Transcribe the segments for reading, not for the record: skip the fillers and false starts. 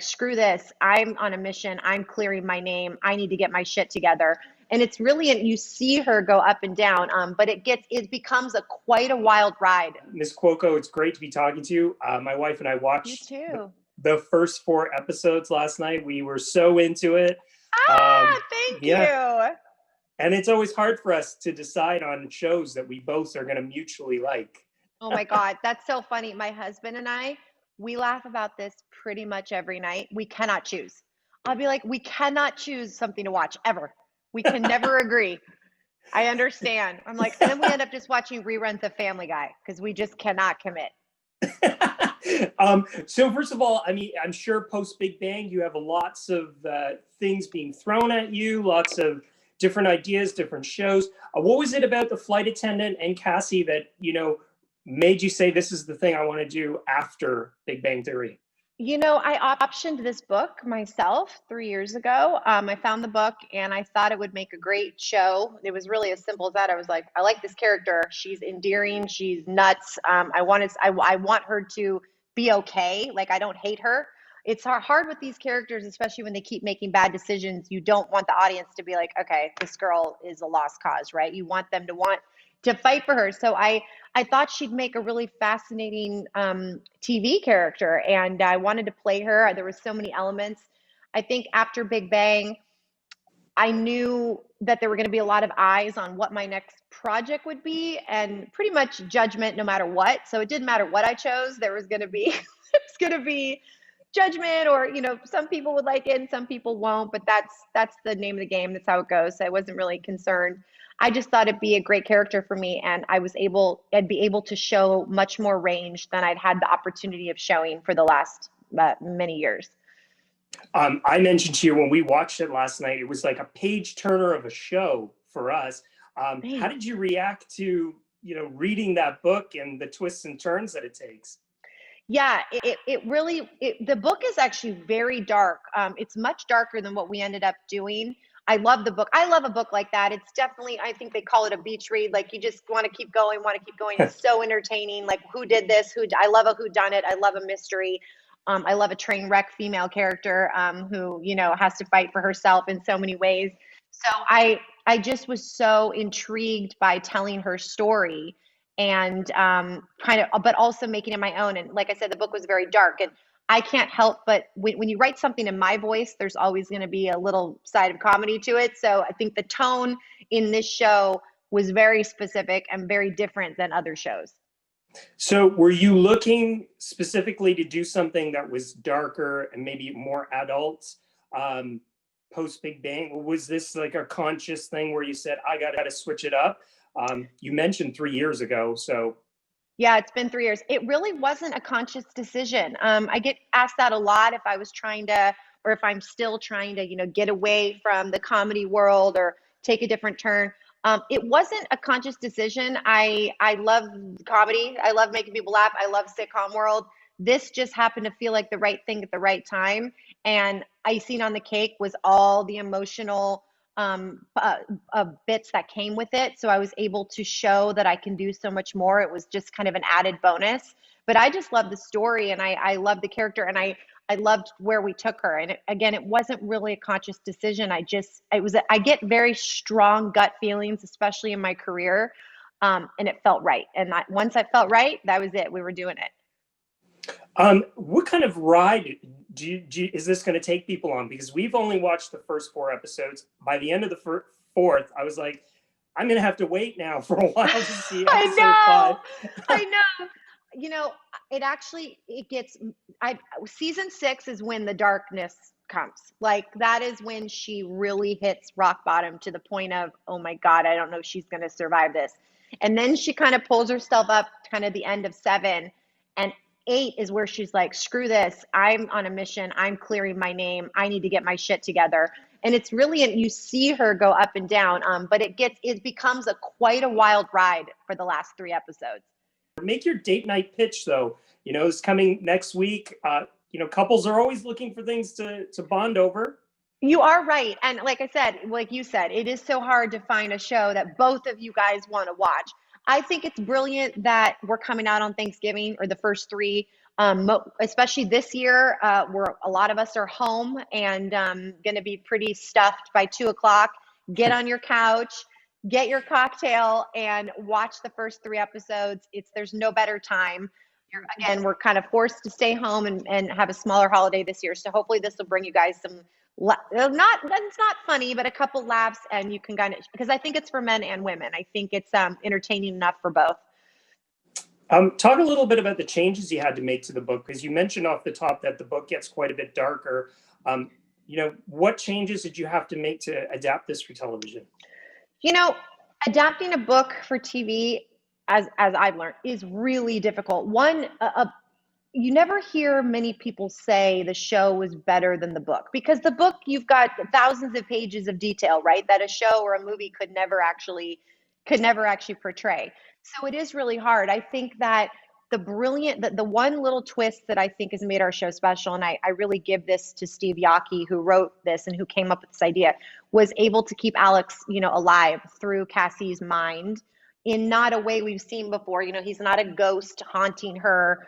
screw this. I'm on a mission. I'm clearing my name. I need to get my shit together. And it's really, you see her go up and down, but it becomes quite a wild ride. Ms. Cuoco, it's great to be talking to you. My wife and I You watched too. the first 4 episodes last night. We were so into it. Thank Yeah. you. And it's always hard for us to decide on shows that we both are going to mutually like. Oh my God, that's so funny. My husband and I, we laugh about this pretty much every night. We cannot choose. I'll be like, we cannot choose something to watch ever. We can never agree. I understand. I'm like, and then we end up just watching reruns of Family Guy because we just cannot commit. So first of all, I mean, I'm sure post Big Bang, you have lots of things being thrown at you, lots of different ideas, different shows. What was it about the Flight Attendant and Cassie that, made you say, this is the thing I want to do after Big Bang Theory? I optioned this book myself 3 years ago. I found the book and I thought it would make a great show. It was really as simple as that. I was like, I like this character. She's endearing. She's nuts. I want her to be okay. Like, I don't hate her. It's hard with these characters, especially when they keep making bad decisions. You don't want the audience to be like, okay, this girl is a lost cause, right? You want them to want to fight for her. So I thought she'd make a really fascinating TV character, and I wanted to play her. There were so many elements. I think after Big Bang, I knew that there were going to be a lot of eyes on what my next project would be, and pretty much judgment no matter what. So it didn't matter what I chose. There was going to be it's going to be judgment, or some people would like it and some people won't. But that's the name of the game. That's how it goes. So I wasn't really concerned. I just thought it'd be a great character for me, and I'd be able to show much more range than I'd had the opportunity of showing for the last many years. I mentioned to you when we watched it last night, it was like a page turner of a show for us. How did you react to, reading that book and the twists and turns that it takes? Yeah, the book is actually very dark. It's much darker than what we ended up doing. I love the book. I love a book like that. It's definitely, I think they call it a beach read. Like, you just want to keep going. It's so entertaining. Like, who did this? I love a whodunit. I love a mystery. I love a train wreck female character who, has to fight for herself in so many ways. So I just was so intrigued by telling her story and but also making it my own. And like I said, the book was very dark, and I can't help but when you write something in my voice, there's always going to be a little side of comedy to it. So I think the tone in this show was very specific and very different than other shows. So were you looking specifically to do something that was darker and maybe more adult post Big Bang? Was this like a conscious thing where you said, I got to switch it up? You mentioned 3 years ago, so. Yeah, it's been 3 years. It really wasn't a conscious decision. I get asked that a lot if I was trying to, or if I'm still trying to, get away from the comedy world or take a different turn. It wasn't a conscious decision. I love comedy. I love making people laugh. I love sitcom world. This just happened to feel like the right thing at the right time. And icing on the cake was all the emotional bits that came with it. So I was able to show that I can do so much more. It was just kind of an added bonus. But I just love the story, and I love the character, and I loved where we took her. And it wasn't really a conscious decision. I get very strong gut feelings, especially in my career. And it felt right. And once I felt right, that was it. We were doing it. What kind of ride is this going to take people on? Because we've only watched the first 4 episodes. By the end of the fourth, I was like, I'm going to have to wait now for a while to see episode 5. I know. Season 6 is when the darkness comes. Like, that is when she really hits rock bottom to the point of, oh my God, I don't know if she's going to survive this. And then she kind of pulls herself up kind of the end of 7, and 8 is where she's like, screw this. I'm on a mission. I'm clearing my name. I need to get my shit together. And it's really, you see her go up and down, but it becomes quite a wild ride for the last 3 episodes. Make your date night pitch, though. It's coming next week. Couples are always looking for things to bond over. You are right. And like you said, it is so hard to find a show that both of you guys want to watch. I think it's brilliant that we're coming out on Thanksgiving, or the first 3. Especially this year, where a lot of us are home and going to be pretty stuffed by 2 o'clock. Get on your couch, get your cocktail, and watch the first 3 episodes. There's no better time. Again, we're kind of forced to stay home and have a smaller holiday this year. So hopefully this will bring you guys some, not, it's not funny, but a couple laughs, and you can kind of, because I think it's for men and women. I think it's entertaining enough for both. Talk a little bit about the changes you had to make to the book, because you mentioned off the top that the book gets quite a bit darker. What changes did you have to make to adapt this for television? Adapting a book for TV, as I've learned, is really difficult. One, you never hear many people say the show was better than the book, because the book, you've got thousands of pages of detail, right? That a show or a movie could never actually portray. So it is really hard. I think that the one little twist that I think has made our show special, and I really give this to Steve Yockey, who wrote this and who came up with this idea, was able to keep Alex, alive through Cassie's mind in not a way we've seen before. He's not a ghost haunting her.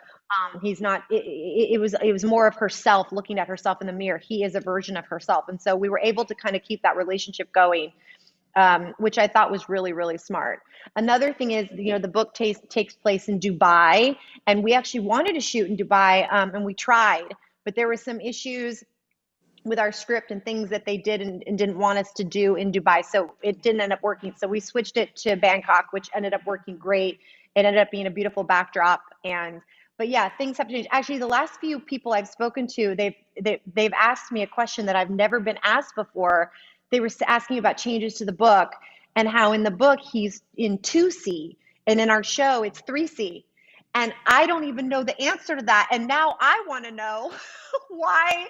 He's not, it was more of herself, looking at herself in the mirror. He is a version of herself. And so we were able to kind of keep that relationship going, which I thought was really, really smart. Another thing is, the book takes place in Dubai, and we actually wanted to shoot in Dubai, and we tried, but there were some issues with our script and things that they did and didn't want us to do in Dubai. So it didn't end up working. So we switched it to Bangkok, which ended up working great. It ended up being a beautiful backdrop. But yeah, things have changed. Actually, the last few people I've spoken to, they've asked me a question that I've never been asked before. They were asking about changes to the book, and how in the book he's in 2C, and in our show it's 3C. And I don't even know the answer to that. And now I want to know why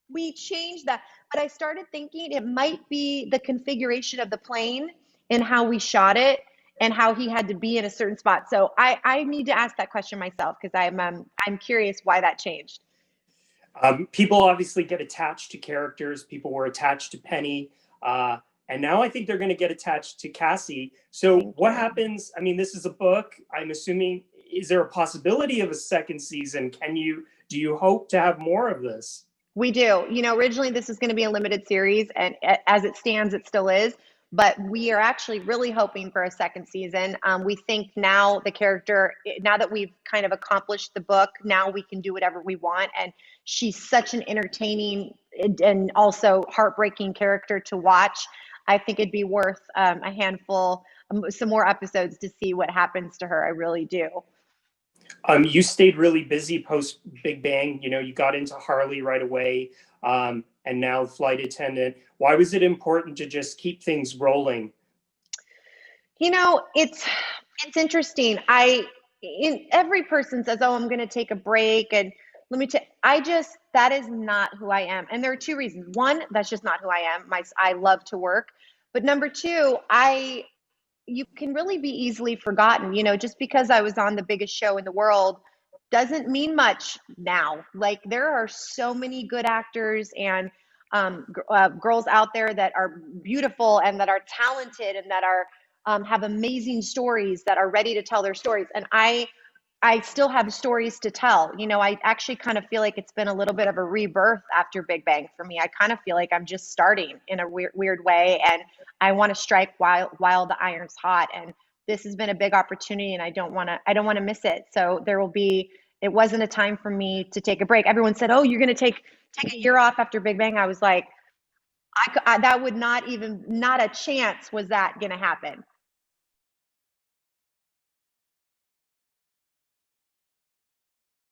we changed that. But I started thinking it might be the configuration of the plane and how we shot it and how he had to be in a certain spot. So I need to ask that question myself, because I'm curious why that changed. People obviously get attached to characters. People were attached to Penny. And now I think they're going to get attached to Cassie. So what happens? I mean, this is a book. I'm assuming, is there a possibility of a second season? Do you hope to have more of this? We do. Originally this was going to be a limited series, and as it stands, it still is. But we are actually really hoping for a second season. We think now now that we've kind of accomplished the book, now we can do whatever we want. And she's such an entertaining and also heartbreaking character to watch. I think it'd be worth a handful, some more episodes to see what happens to her. I really do. You stayed really busy post Big Bang. You got into Harley right away, and now Flight Attendant. Why was it important to just keep things rolling? It's interesting. Every person says, "Oh, I'm going to take a break," and that is not who I am. And there are two reasons. One, that's just not who I am. I love to work. But number two, you can really be easily forgotten. Just because I was on the biggest show in the world doesn't mean much now. Like, there are so many good actors and girls out there that are beautiful and that are talented and that are have amazing stories, that are ready to tell their stories. And I still have stories to tell. I actually kind of feel like it's been a little bit of a rebirth after Big Bang for me. I kind of feel like I'm just starting in a weird way, and I want to strike while the iron's hot. And this has been a big opportunity, and I don't want to miss it. So it wasn't a time for me to take a break. Everyone said, "Oh, you're going to take a year off after Big Bang." I was like, that would not a chance was that going to happen.